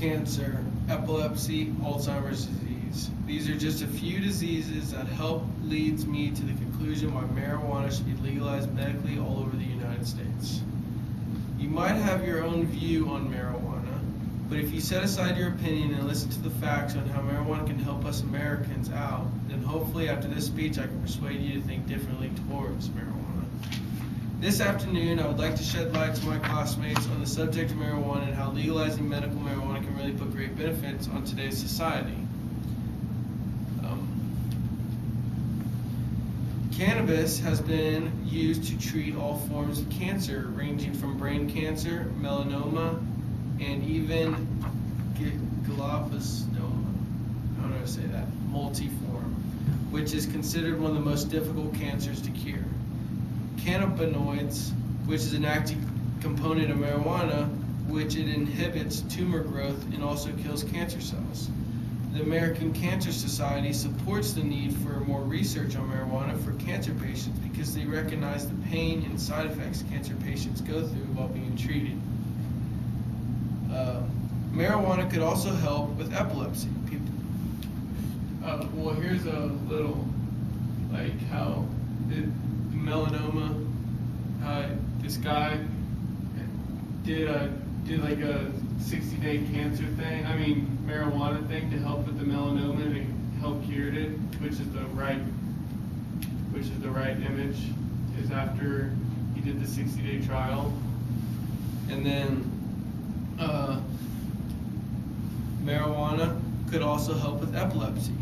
cancer, epilepsy, Alzheimer's disease. These are just a few diseases that help leads me to the conclusion why marijuana should be legalized medically all over the United States. You might have your own view on marijuana, but if you set aside your opinion and listen to the facts on how marijuana can help us Americans out, then hopefully after this speech I can persuade you to think differently towards marijuana. This afternoon, I would like to shed light to my classmates on the subject of marijuana and how legalizing medical marijuana can really put great benefits on today's society. Cannabis has been used to treat all forms of cancer, ranging from brain cancer, melanoma, and even glioblastoma, I don't know how to say that, multiform, which is considered one of the most difficult cancers to cure. Cannabinoids, which is an active component of marijuana, which it inhibits tumor growth and also kills cancer cells. The American Cancer Society supports the need for more research on marijuana for cancer patients because they recognize the pain and side effects cancer patients go through while being treated. Marijuana could also help with epilepsy. Well, here's a little, like how the melanoma, this guy did like a 60-day cancer thing, marijuana thing to help with the melanoma and to help cure it, which is the right image, is after he did the 60-day trial. And then marijuana could also help with epilepsy.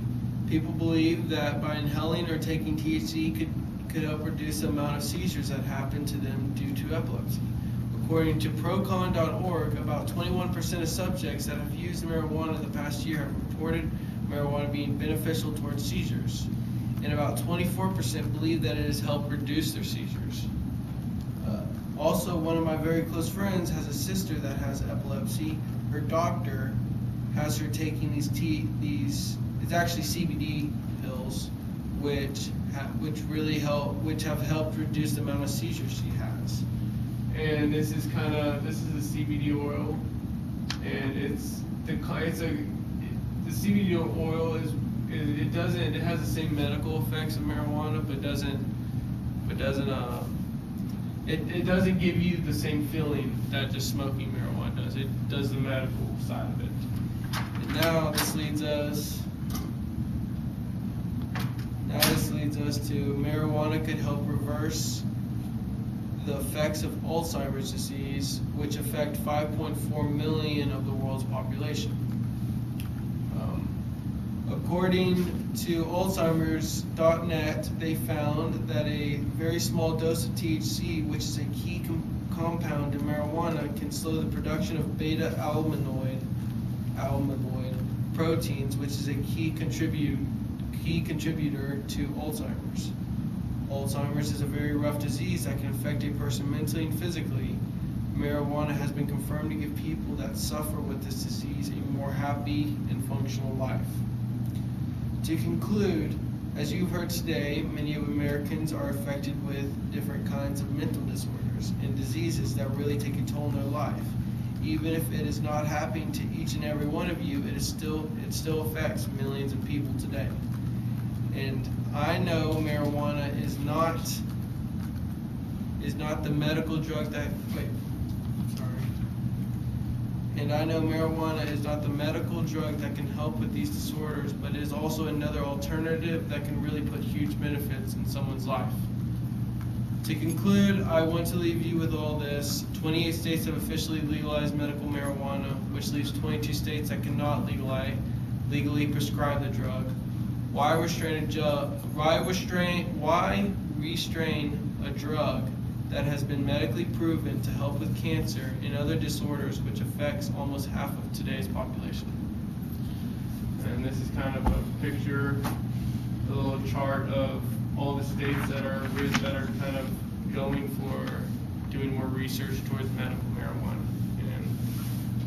People believe that by inhaling or taking THC could help reduce the amount of seizures that happen to them due to epilepsy. According to procon.org, about 21% of subjects that have used marijuana the past year have reported marijuana being beneficial towards seizures, and about 24% believe that it has helped reduce their seizures. Also, one of my very close friends has a sister that has epilepsy. Her doctor has her taking these it's actually CBD pills, which have helped reduce the amount of seizures she has. And this is the CBD oil, and the CBD oil it has the same medical effects of marijuana, but it doesn't give you the same feeling that just smoking marijuana does. It does the medical side of it. And now this leads us to marijuana could help reverse the effects of Alzheimer's disease, which affect 5.4 million of the world's population. According to Alzheimer's.net, they found that a very small dose of THC, which is a key compound in marijuana, can slow the production of beta-amyloid proteins, which is a key contributor to Alzheimer's. Alzheimer's is a very rough disease that can affect a person mentally and physically. Marijuana has been confirmed to give people that suffer with this disease a more happy and functional life. To conclude, as you've heard today, many of Americans are affected with different kinds of mental disorders and diseases that really take a toll in their life. Even if it is not happening to each and every one of you, it still affects millions of people today. And I know marijuana is not the medical drug that And I know marijuana is not the medical drug that can help with these disorders, but it is also another alternative that can really put huge benefits in someone's life. To conclude, I want to leave you with all this. 28 states have officially legalized medical marijuana, which leaves 22 states that cannot legally prescribe the drug. Why restrain a drug that has been medically proven to help with cancer and other disorders, which affects almost half of today's population? And this is kind of a picture, a little chart of all the states that are kind of going for doing more research towards medical marijuana and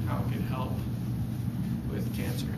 how it can help with cancer.